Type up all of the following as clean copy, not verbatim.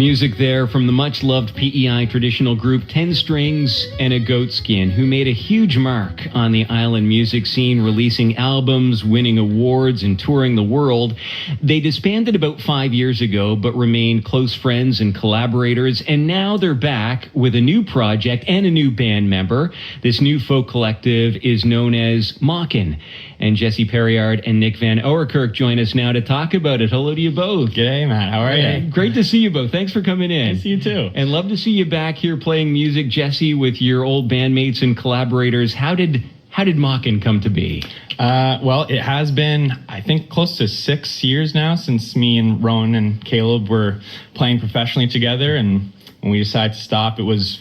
Music there from the much-loved PEI traditional group 10 Strings and a Goat Skin, who made a huge mark on the island music scene, releasing albums, winning awards, and touring the world. They disbanded about 5 years ago, but remained close friends and collaborators, and now they're back with a new project and a new band member. This new folk collective is known as Maukin, and Jesse Perriard and Nick Van Ouwerkerk join us now to talk about it. Hello to you both. G'day, Matt. How are you? Great to see you both. Thanks for coming in. Nice to see you too. And love to see you back here playing music, Jesse, with your old bandmates and collaborators. How did Maukin come to be? Well, it has been, I think, close to 6 years now since me and Rowan and Caleb were playing professionally together. And when we decided to stop, it was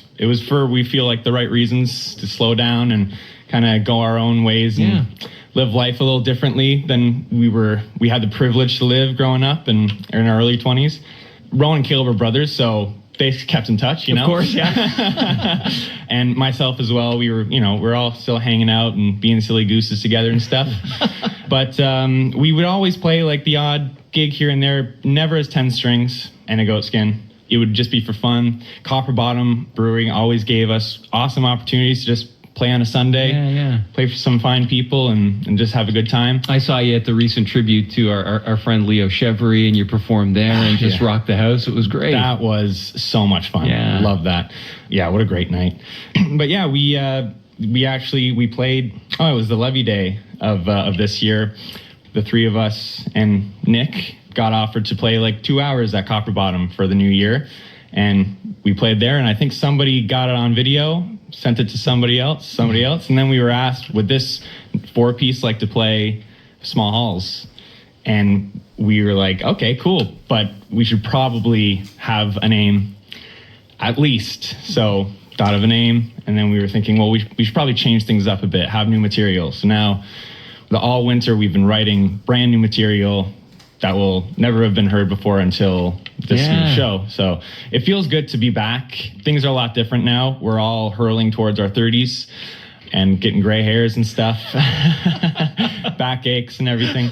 for, we feel like, the right reasons to slow down and kind of go our own ways and live life a little differently than we had the privilege to live growing up and in our early 20s. Rowan and Caleb are brothers, so they kept in touch, you know? Of course, yeah. And myself as well. We're all still hanging out and being silly gooses together and stuff. But we would always play like the odd gig here and there, never as 10 Strings and a Goat Skin. It would just be for fun. Copper Bottom Brewing always gave us awesome opportunities to just play on a Sunday, play for some fine people, and just have a good time. I saw you at the recent tribute to our friend Leo Chevry, and you performed there and just rocked the house. It was great. That was so much fun. Yeah. Love that. Yeah, what a great night. But yeah, we played, it was the Levy Day of this year. The three of us and Nick got offered to play like 2 hours at Copper Bottom for the new year. And we played there, and I think somebody got it on video, sent it to somebody else, and then we were asked, would this 4-piece like to play small halls? And we were like, okay, cool, but we should probably have a name at least. So thought of a name, and then we were thinking, well, we should probably change things up a bit, have new material. So now, all winter, we've been writing brand new material that will never have been heard before until this new show. So it feels good to be back. Things are a lot different now. We're all hurling towards our 30s and getting gray hairs and stuff, back aches and everything.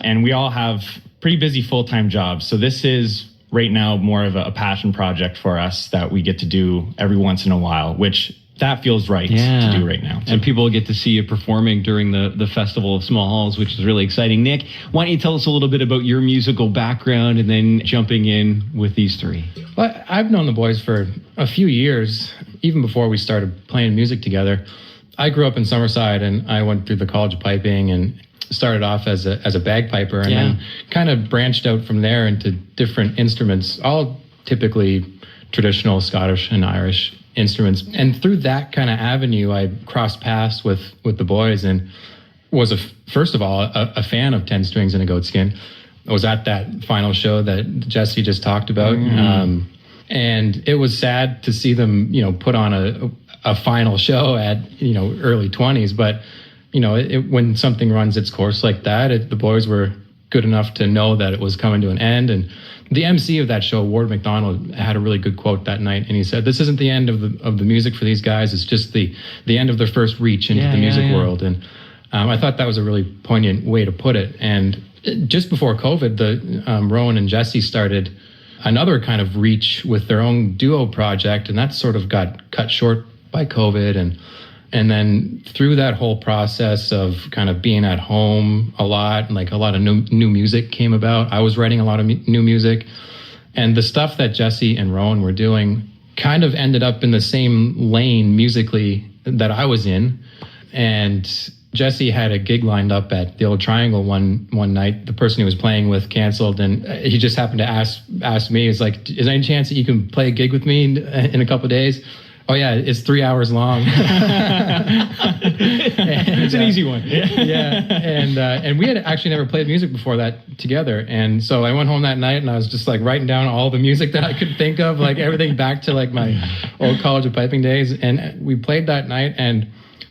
And we all have pretty busy full-time jobs. So this is right now more of a passion project for us that we get to do every once in a while, which that feels right to do right now, too. And people get to see you performing during the Festival of Small Halls, which is really exciting. Nick, why don't you tell us a little bit about your musical background and then jumping in with these three? Well, I've known the boys for a few years, even before we started playing music together. I grew up in Summerside, and I went through the College of Piping and started off as a bagpiper, and then kind of branched out from there into different instruments, all typically traditional Scottish and Irish instruments. And through that kind of avenue, I crossed paths with the boys and was, first of all, a fan of 10 Strings and a Goat Skin. I was at that final show that Jesse just talked about. And it was sad to see them, put on a final show at, early 20s. But, when something runs its course like that, the boys were good enough to know that it was coming to an end. And the MC of that show, Ward McDonald, had a really good quote that night, and he said, "This isn't the end of the music for these guys. It's just the end of their first reach into the music world." And I thought that was a really poignant way to put it. And just before COVID, Rowan and Jesse started another kind of reach with their own duo project, and that sort of got cut short by COVID. And then through that whole process of kind of being at home a lot, like a lot of new music came about. I was writing a lot of new music, and the stuff that Jesse and Rowan were doing kind of ended up in the same lane musically that I was in. And Jesse had a gig lined up at the Old Triangle one night. The person he was playing with canceled, and he just happened to ask me, he's like, "Is there any chance that you can play a gig with me in a couple of days?" Oh yeah, it's 3 hours long. It's an easy one. And we had actually never played music before that together. And so I went home that night and I was just like writing down all the music that I could think of, like everything back to like my old College of Piping days. And we played that night, and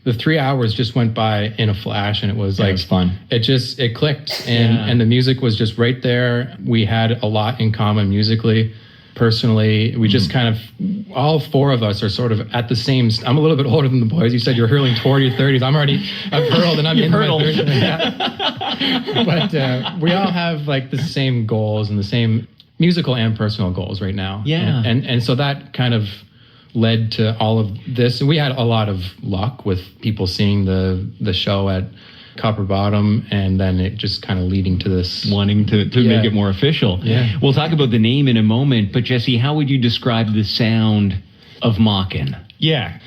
the 3 hours just went by in a flash, and it was it was fun. It clicked, and the music was just right there. We had a lot in common musically. Personally, we just kind of, all four of us are sort of at the same, I'm a little bit older than the boys. You said you're hurling toward your 30s. I've hurled and I'm in my 30s. But we all have like the same goals and the same musical and personal goals right now. Yeah. And so that kind of led to all of this. And we had a lot of luck with people seeing the show at Copper Bottom, and then it just kind of leading to this. Wanting to make it more official. Yeah. We'll talk about the name in a moment, but Jesse, how would you describe the sound of Maukin? Yeah.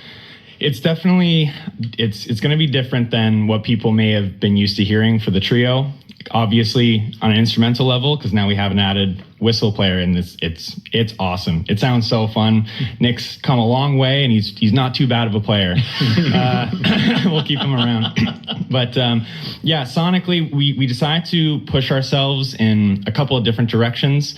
It's definitely, it's going to be different than what people may have been used to hearing for the trio. Obviously, on an instrumental level, because now we have an added whistle player, and it's awesome. It sounds so fun. Nick's come a long way, and he's not too bad of a player. We'll keep him around. But yeah, sonically, we decided to push ourselves in a couple of different directions.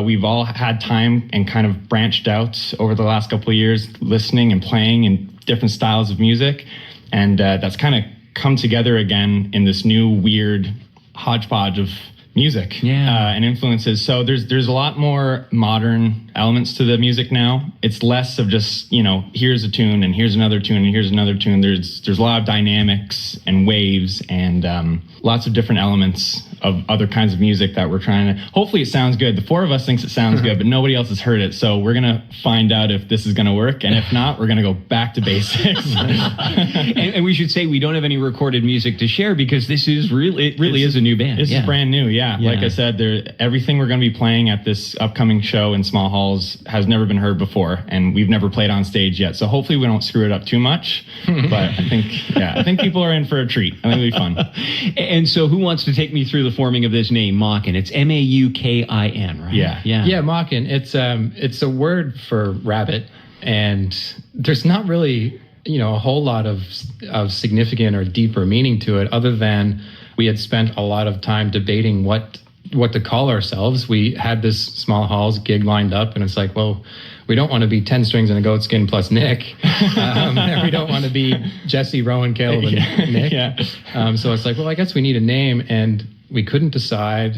We've all had time and kind of branched out over the last couple of years, listening and playing in different styles of music, and that's kind of come together again in this new weird hodgepodge of music and influences. So there's a lot more modern elements to the music now. It's less of just, here's a tune and here's another tune and here's another tune. There's a lot of dynamics and waves and lots of different elements of other kinds of music that we're trying to, hopefully it sounds good. The four of us thinks it sounds good, but nobody else has heard it. So we're going to find out if this is going to work. And if not, we're going to go back to basics. and we should say we don't have any recorded music to share because this is really is a new band. This is brand new. Yeah. Like I said, everything we're going to be playing at this upcoming show in small halls has never been heard before. And we've never played on stage yet. So hopefully we don't screw it up too much. But I think people are in for a treat. I think it'll be fun. And so who wants to take me through the forming of this name, Maukin? It's Maukin, right? Yeah. Yeah, Maukin. It's a word for rabbit, and there's not really a whole lot of significant or deeper meaning to it, other than we had spent a lot of time debating what to call ourselves. We had this small halls gig lined up, and it's like, well, we don't want to be 10 strings and a goat skin plus Nick. And we don't want to be Jesse, Rowan, Caleb, and Nick. So it's like, well, I guess we need a name, and we couldn't decide.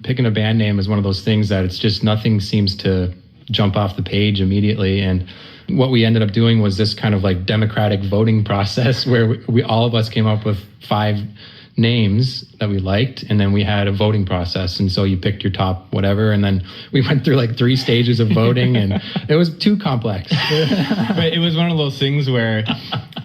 Picking a band name is one of those things that it's just nothing seems to jump off the page immediately. And what we ended up doing was this kind of like democratic voting process where we all of us came up with 5 names that we liked, and then we had a voting process, and so you picked your top whatever, and then we went through like 3 stages of voting, and it was too complex. But it was one of those things where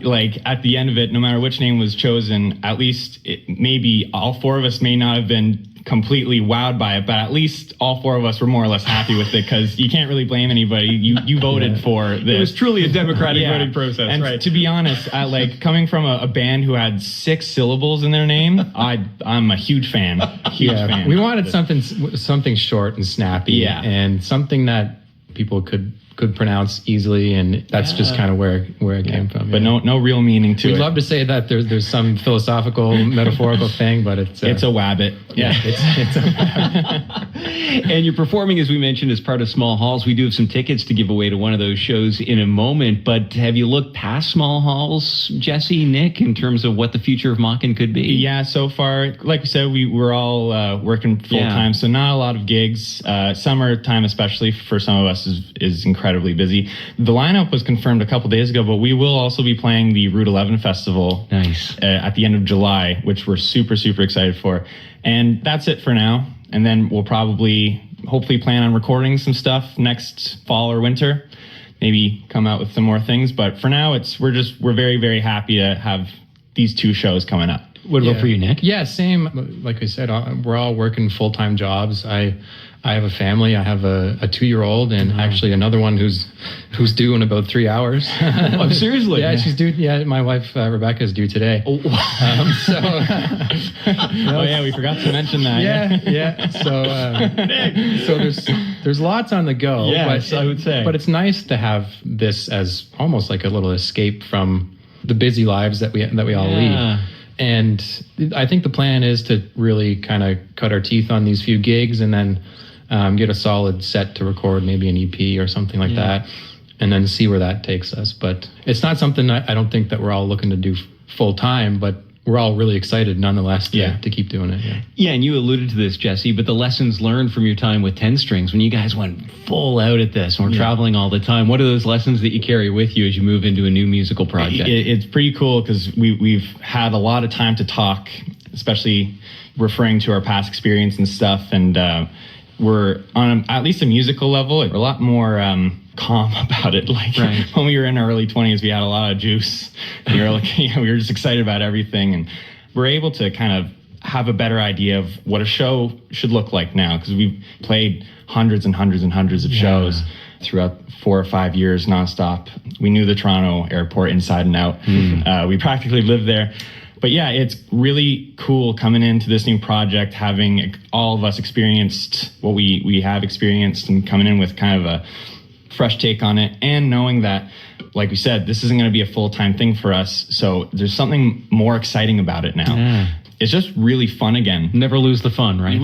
like at the end of it, no matter which name was chosen, at least maybe all 4 of us may not have been completely wowed by it, but at least all 4 of us were more or less happy with it, because you can't really blame anybody. You voted for this. It was truly a democratic voting process, and right? To be honest, like coming from a band who had 6 syllables in their name, I'm a huge fan. Fan. We wanted something short and snappy, and something that people could pronounce easily, and that's just kind of where it came from. But no real meaning to it. We'd love to say that there's some philosophical, metaphorical thing, but it's a wabbit. Yeah, it's a wabbit. And you're performing, as we mentioned, as part of Small Halls. We do have some tickets to give away to one of those shows in a moment, but have you looked past Small Halls, Jesse, Nick, in terms of what the future of Maukin could be? Yeah, so far, like we said, we're all working full-time, so not a lot of gigs. Summertime, especially for some of us, is incredibly busy. The lineup was confirmed a couple days ago, but we will also be playing the Route 11 Festival at the end of July, which we're super, super excited for. And that's it for now. And then we'll hopefully plan on recording some stuff next fall or winter. Maybe come out with some more things. But for now, we're very, very happy to have these 2 shows coming up. What about for you, Nick? Yeah, same. Like I said, we're all working full-time jobs. I have a family. I have a 2-year-old, and actually another one who's due in about 3 hours. Oh, seriously? Yeah, she's due. Yeah, my wife Rebecca is due today. Oh, we forgot to mention that. Yeah. So there's lots on the go. Yes, I would say. But it's nice to have this as almost like a little escape from the busy lives that we all lead. And I think the plan is to really kind of cut our teeth on these few gigs, and then get a solid set to record, maybe an EP or something like that, and then see where that takes us. But it's not something I don't think that we're all looking to do full time, but we're all really excited nonetheless to keep doing it. Yeah, and you alluded to this, Jesse, but the lessons learned from your time with 10 Strings, when you guys went full out at this and we're traveling all the time, what are those lessons that you carry with you as you move into a new musical project? It's pretty cool because we've had a lot of time to talk, especially referring to our past experience and stuff, and we're on at least a musical level, we're a lot more calm about it. Like when we were in our early 20s, we had a lot of juice. We were like, we were just excited about everything, and we're able to kind of have a better idea of what a show should look like now, because we've played hundreds and hundreds and hundreds of shows throughout 4 or 5 years nonstop. We knew the Toronto airport inside and out. We practically lived there. But yeah, it's really cool coming into this new project, having all of us experienced what we have experienced, and coming in with kind of a fresh take on it, and knowing that, like we said, this isn't going to be a full-time thing for us. So there's something more exciting about it now. Yeah. It's just really fun again. Never lose the fun, right?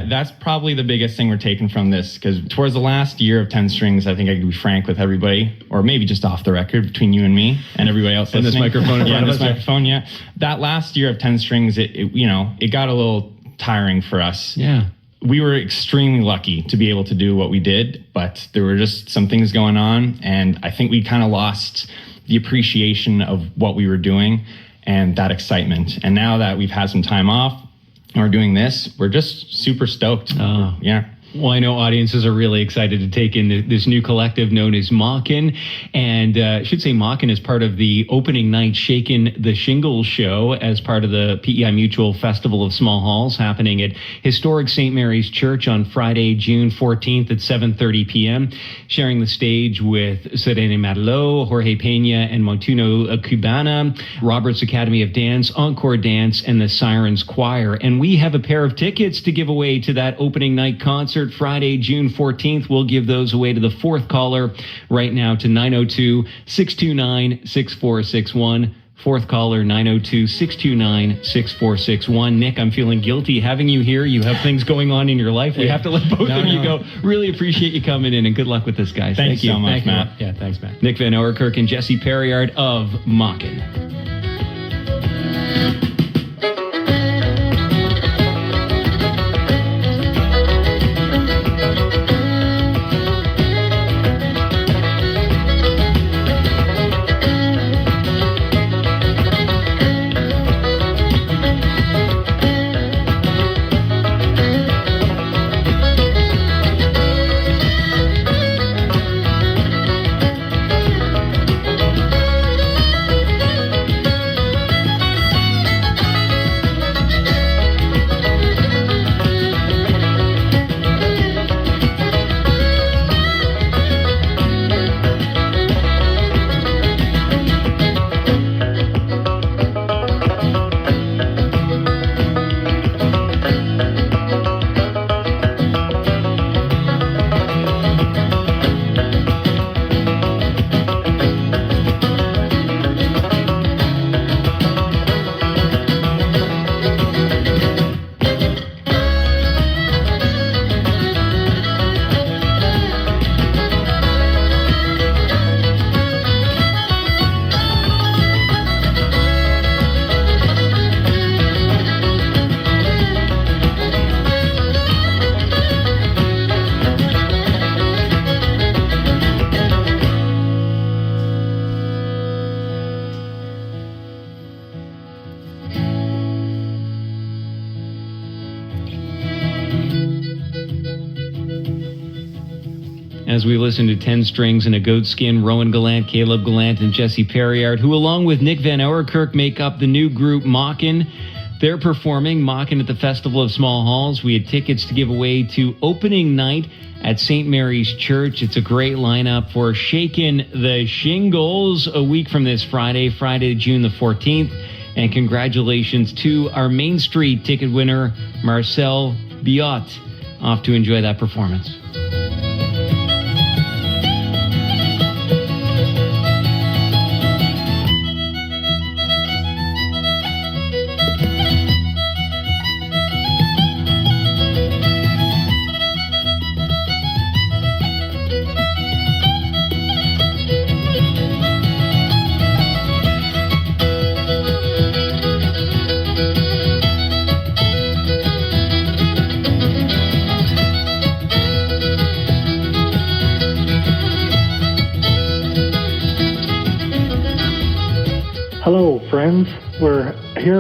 That's probably the biggest thing we're taking from this, because towards the last year of 10 Strings, I think I could be frank with everybody, or maybe just off the record between you and me and everybody else in listening. This microphone in front of us. Microphone, yeah. That last year of 10 Strings, it got a little tiring for us. Yeah. We were extremely lucky to be able to do what we did, but there were just some things going on, and I think we kind of lost the appreciation of what we were doing and that excitement. And now that we've had some time off and we're doing this, we're just super stoked. Yeah. Well, I know audiences are really excited to take in this new collective known as Maukin. And I should say Maukin is part of the opening night Shakin' the Shingles show as part of the PEI Mutual Festival of Small Halls happening at historic St. Mary's Church on Friday, June 14th at 7:30 p.m. Sharing the stage with Serene Marlo, Jorge Pena, and Montuno Cubana, Robert's Academy of Dance, Encore Dance, and the Sirens Choir. And we have a pair of tickets to give away to that opening night concert Friday, June 14th. We'll give those away to the fourth caller right now to 902-629-6461. Fourth caller, 902-629-6461. Nick, I'm feeling guilty having you here. You have things going on in your life. We have to let both of you go. Really appreciate you coming in, and good luck with this, guys. Thank you so much, Matt. Yeah, thanks, Matt. Nick Van Oerkerk and Jesse Perriard of Maukin. As we listen to 10 Strings and a Goat Skin, Rowan Gallant, Caleb Gallant, and Jesse Perriard, who along with Nick Van Oerkerk make up the new group Maukin. They're performing Maukin at the Festival of Small Halls. We had tickets to give away to opening night at St. Mary's Church. It's a great lineup for Shakin' the Shingles a week from this Friday, June the 14th. And congratulations to our Main Street ticket winner, Marcel Biot. Off to enjoy that performance. Hello, friends. We're here